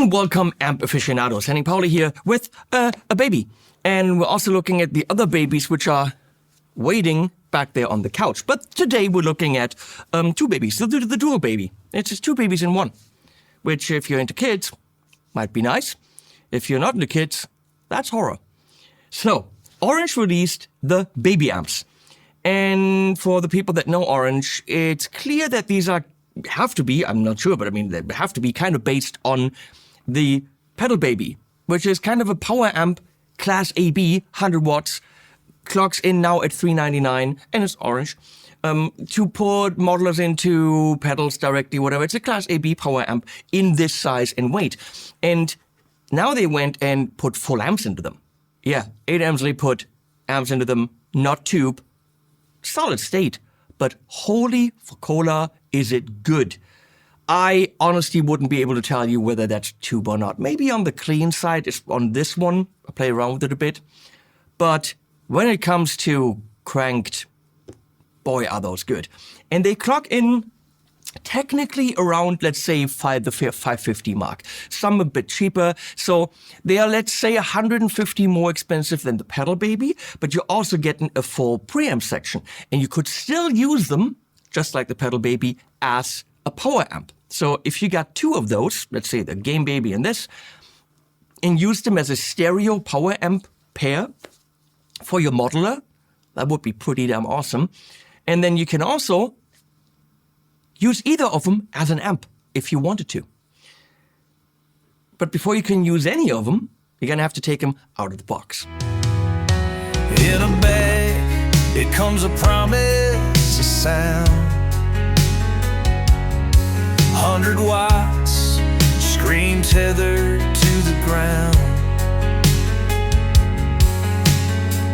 and welcome amp aficionados. Henning Pauli here with a baby. And we're also looking at the other babies which are waiting back there on the couch. But today we're looking at two babies, the dual baby. It's just two babies in one, which if you're into kids, might be nice. If you're not into kids, that's horror. So, Orange released the baby amps. And for the people that know Orange, it's clear that these have to be, I'm not sure, but I mean, they have to be kind of based on the Pedal Baby, which is kind of a power amp, class AB, 100 watts, clocks in now at $399, and it's Orange. To put modelers into pedals directly, whatever, it's a class AB power amp in this size and weight. And now they went and put full amps into them. Yeah, 8 amps, they put amps into them, not tube, solid state, but holy for cola, is it good? I honestly wouldn't be able to tell you whether that's tube or not. Maybe on the clean side, it's on this one, I play around with it a bit. But when it comes to cranked, boy, are those good. And they clock in technically around, let's say, the 550 mark. Some a bit cheaper. So they are, let's say, 150 more expensive than the Pedal Baby, but you're also getting a full preamp section. And you could still use them, just like the Pedal Baby, as a power amp. So if you got two of those, let's say the Game Baby and this, and use them as a stereo power amp pair for your modeler, that would be pretty damn awesome. And then you can also use either of them as an amp if you wanted to. But before you can use any of them, you're gonna have to take them out of the box. In a bag, it comes a promise, a sound. 100 watts, screen tethered to the ground.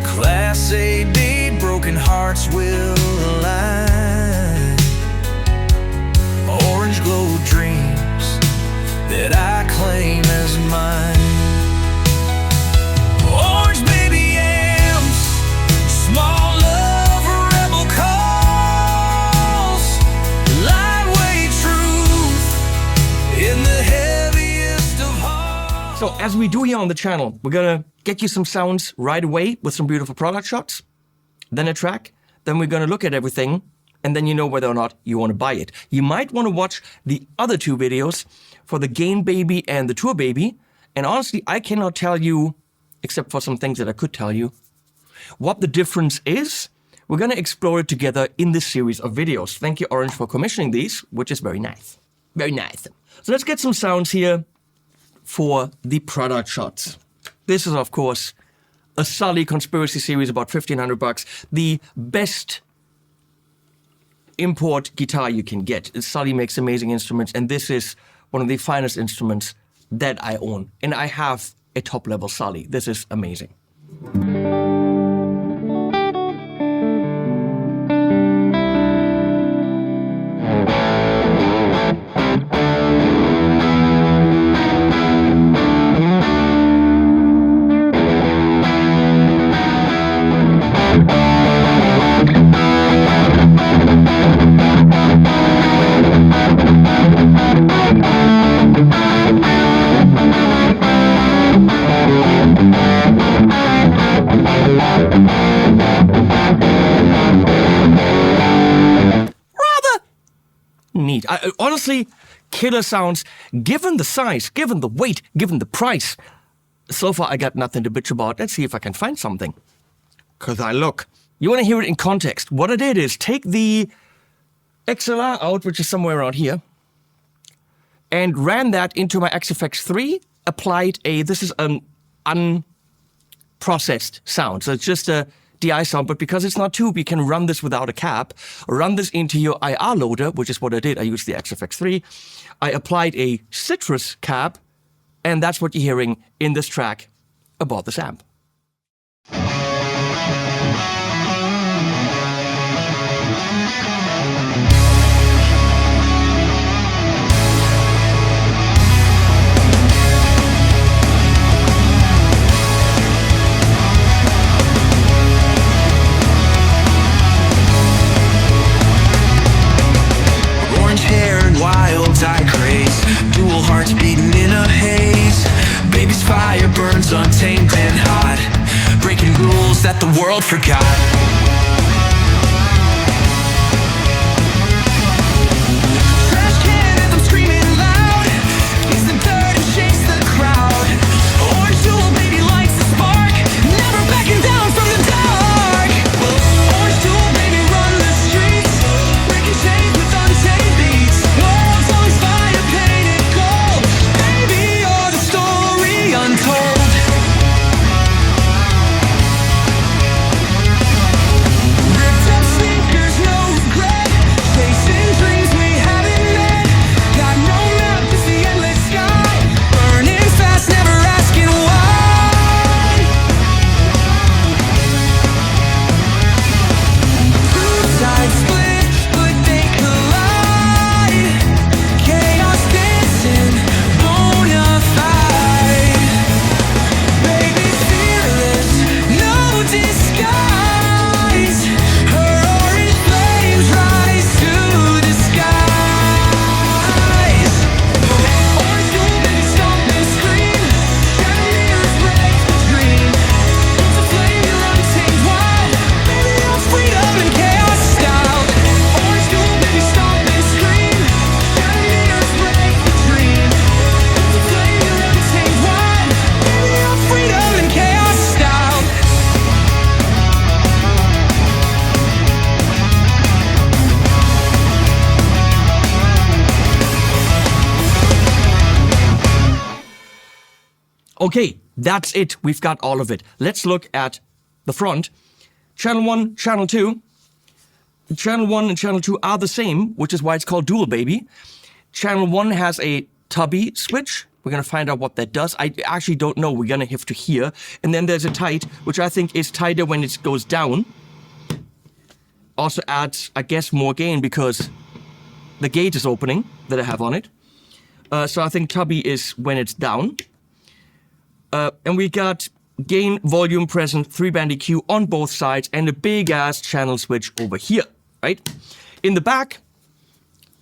Class AB, broken hearts will align. Orange glow dreams that I claim as mine. Orange baby amps, small love rebel calls, lightweight truth in the heaviest of hearts. So as we do here on the channel, we're gonna get you some sounds right away with some beautiful product shots, then a track, then we're gonna look at everything, and then you know whether or not you want to buy it. You might want to watch the other two videos for the Gain Baby and the Tour Baby. And honestly, I cannot tell you, except for some things that I could tell you, what the difference is. We're going to explore it together in this series of videos. Thank you, Orange, for commissioning these, which is very nice. Very nice. So let's get some sounds here for the product shots. This is, of course, a Sully conspiracy series, about $1,500. The best import guitar you can get. Sully makes amazing instruments, and this is one of the finest instruments that I own. And I have a top-level Sully. This is amazing. Neat. Honestly, killer sounds, given the size, given the weight, given the price. So far, I got nothing to bitch about. Let's see if I can find something. Because you want to hear it in context. What I did is take the XLR out, which is somewhere around here, and ran that into my XFX3, applied this is an unprocessed sound. So it's just a DI sound, but because it's not tube, you can run this without a cap, run this into your IR loader, which is what I did. I used the XFX3. I applied a citrus cap, and that's what you're hearing in this track about this amp. Orange hair and wild eye craze, dual hearts beating in a haze. untamed and hot, breaking rules that the world forgot. Trash can anthem screaming loud, kicks the dirt and shakes the crowd. Orange jewel baby lights the spark, never backing down from the dark. Orange jewel baby run the streets, breaking chains with untamed beats. World's always fire painted gold, baby you're the story untold. Ripped up sneakers, no regret, chasing dreams we haven't met. Got no map, just the endless sky, burning fast, never asking why. Two sides split, but they collide. Chaos dancing, bona fide. Baby fearless, no disguise. Her orange flames rise to the skies. Orange jewel baby stomp and scream, chandeliers break the dream. It's a flame you're untamed wild, baby you're freedom and chaos style. Orange jewel baby stomp and scream, chandeliers break the dream. It's a flame you're untamed wild, baby you're freedom and chaos style. Okay, that's it. We've got all of it. Let's look at the front. Channel 1, Channel 2. Channel 1 and Channel 2 are the same, which is why it's called Dual Baby. Channel 1 has a tubby switch. We're going to find out what that does. I actually don't know. We're going to have to hear. And then there's a tight, which I think is tighter when it goes down. Also adds, I guess, more gain because the gate is opening that I have on it. So I think tubby is when it's down. And we got gain, volume, present, 3-band EQ on both sides, and a big-ass channel switch over here, right? In the back,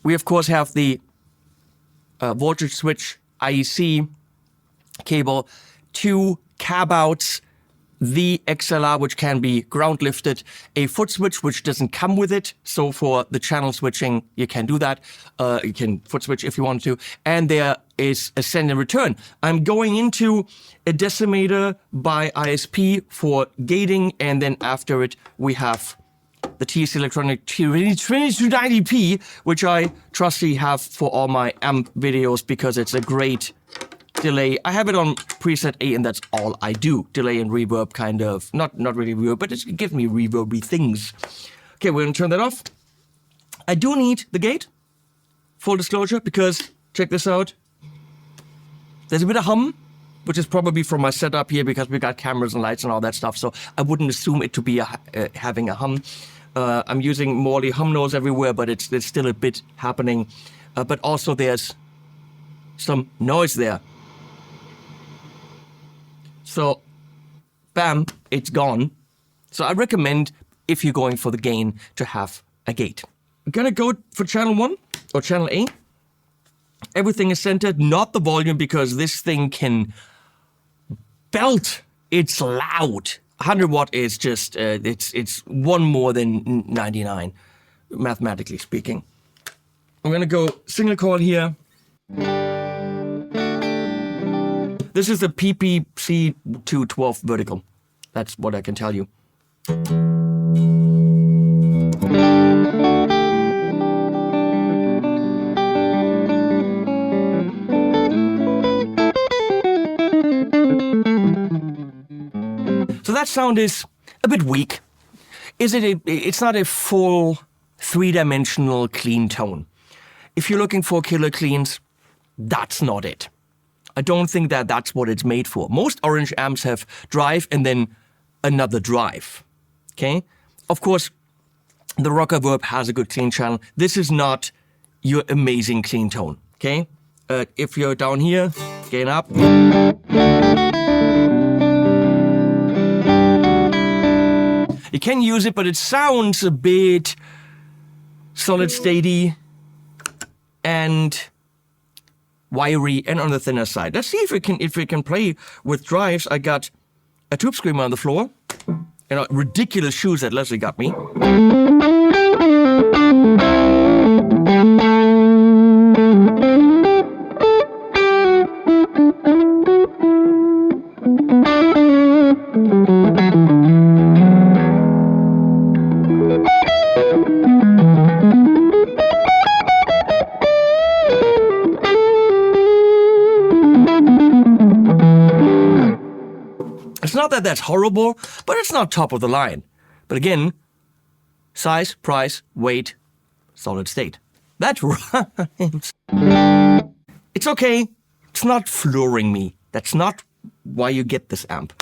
we of course have the voltage switch, IEC cable, 2 cab outs, the XLR, which can be ground lifted, a foot switch, which doesn't come with it. So for the channel switching, you can do that. You can foot switch if you want to. And there is a send and return. I'm going into a decimator by ISP for gating. And then after it, we have the TS Electronic 2290p, which I trustly have for all my amp videos because it's a great delay. I have it on preset A, and that's all I do. Delay and reverb, kind of. Not really reverb, but it gives me reverby things. Okay, we're gonna turn that off. I do need the gate, full disclosure, because check this out. There's a bit of hum, which is probably from my setup here because we got cameras and lights and all that stuff. So I wouldn't assume it to be having a hum. I'm using Morley hum nose everywhere, but there's still a bit happening. But also there's some noise there. So, bam, it's gone. So I recommend, if you're going for the gain, to have a gate. I'm gonna go for channel 1, or channel A. Everything is centered, not the volume, because this thing can belt. It's loud. 100 watt is just, it's one more than 99, mathematically speaking. I'm gonna go single coil here. This is the PPC 212 vertical. That's what I can tell you. So that sound is a bit weak. It's not a full 3-dimensional clean tone. If you're looking for killer cleans, that's not it. I don't think that that's what it's made for. Most orange amps have drive and then another drive, okay? Of course, the Rocker Verb has a good clean channel. This is not your amazing clean tone, okay? If you're down here, gain up. You can use it, but it sounds a bit solid statey and wiry and on the thinner side. Let's see if we can play with drives. I got a tube screamer on the floor and ridiculous shoes that Leslie got me. It's not that that's horrible, but it's not top of the line. But again, size, price, weight, solid state. That rhymes. It's okay. It's not flooring me. That's not why you get this amp.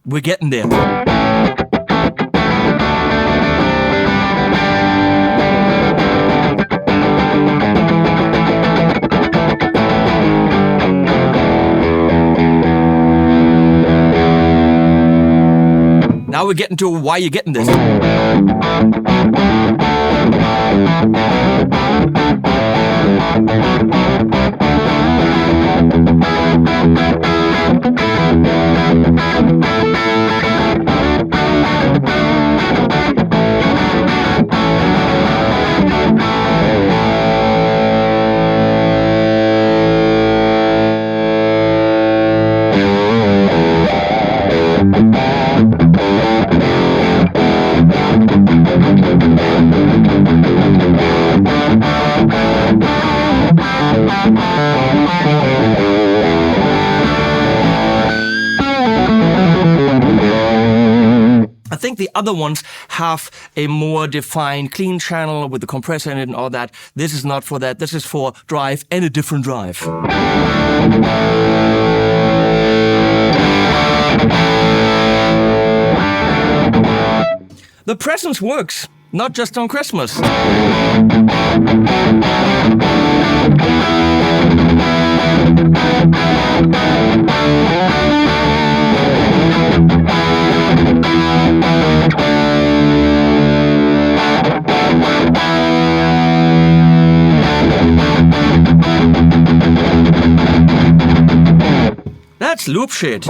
We're getting there. Now we're getting to why you're getting this. I think the other ones have a more defined clean channel with the compressor in it and all that. This is not for that. This is for drive and a different drive. The presence works, not just on Christmas. That's loop shit.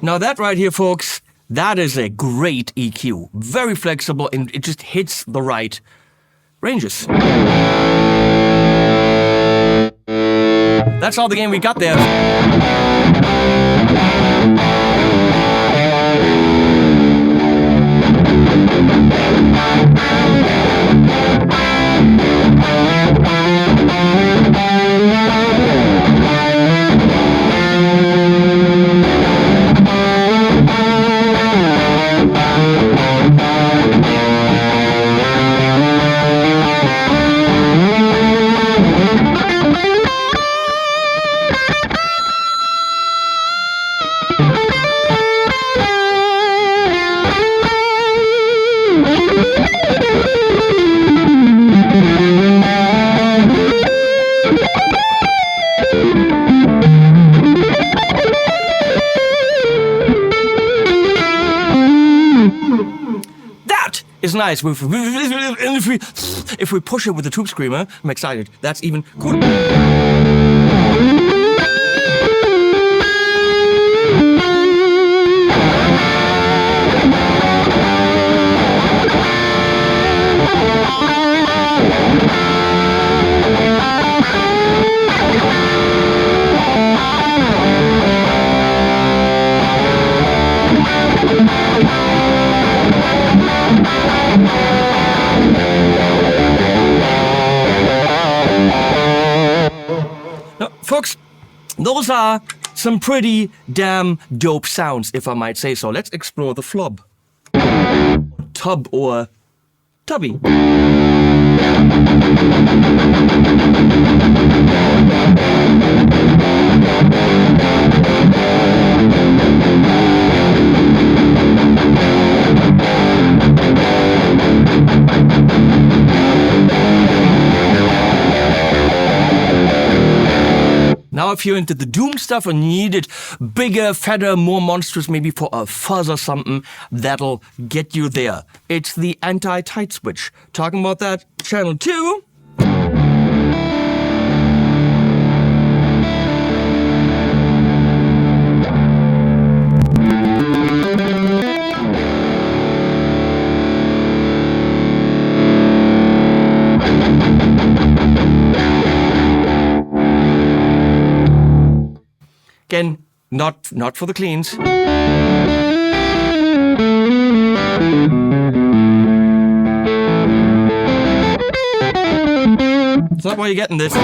Now that right here, folks, that is a great EQ. Very flexible and it just hits the right ranges. That's all the game we got there. Is nice. If we push it with the tube screamer, I'm excited. That's even cool. Now, folks, those are some pretty damn dope sounds, if I might say so. Let's explore the flob. Tub or tubby. Now, if you're into the doom stuff and need it bigger, fatter, more monstrous, maybe for a fuzz or something, that'll get you there. It's the anti-tight switch. Talking about that, channel 2. Again, not for the cleans. It's not why you're getting this.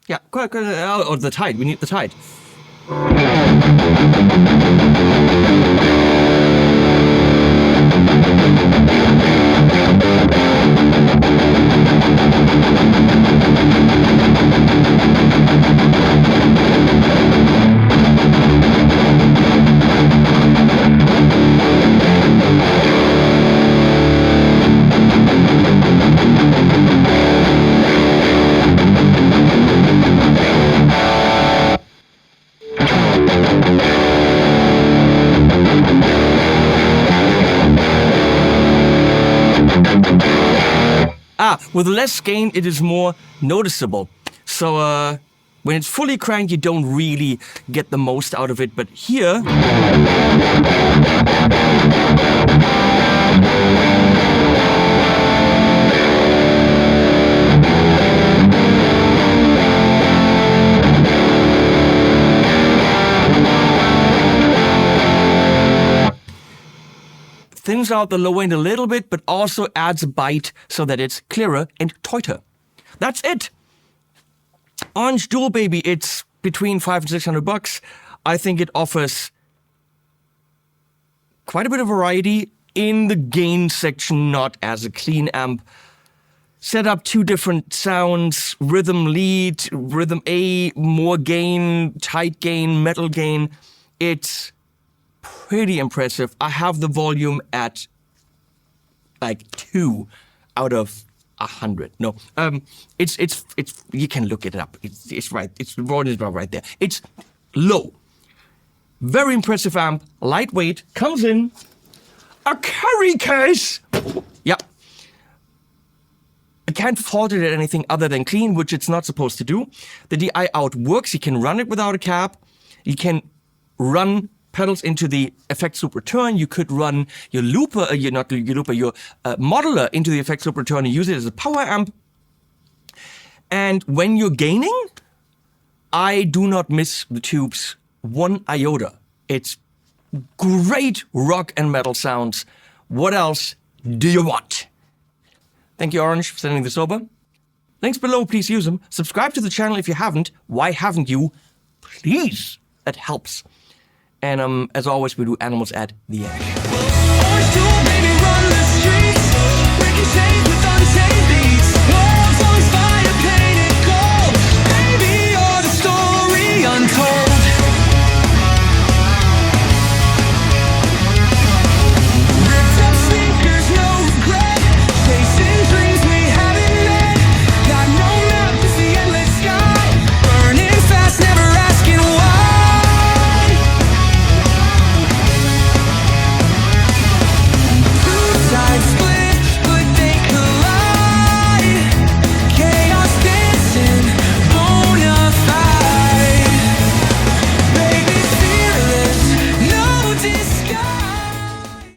Yeah, or the tide. We need the tide. With less gain, it is more noticeable. So when it's fully cranked, you don't really get the most out of it. But here... thins out the low end a little bit, but also adds a bite so that it's clearer and tighter. That's it. Orange Dual Baby, it's between $500 and $600. I think it offers quite a bit of variety in the gain section, not as a clean amp. Set up 2 different sounds, rhythm lead, rhythm A, more gain, tight gain, metal gain. It's pretty impressive. I have the volume at like 2 out of 100. No, it's you can look it up. It's right. It's the volume is right there. It's low. Very impressive amp, lightweight, comes in a carry case. Yep. I can't fault it at anything other than clean, which it's not supposed to do. The DI out works. You can run it without a cap. You can run pedals into the effects loop return. You could run your looper, your modeler into the effects loop return and use it as a power amp. And when you're gaining, I do not miss the tubes one iota. It's great rock and metal sounds What else do you want? Thank you, Orange, for sending this over. Links below, please use them. Subscribe to the channel if you haven't. Why haven't you? Please. That helps. And as always, we do animals at the end. Orange to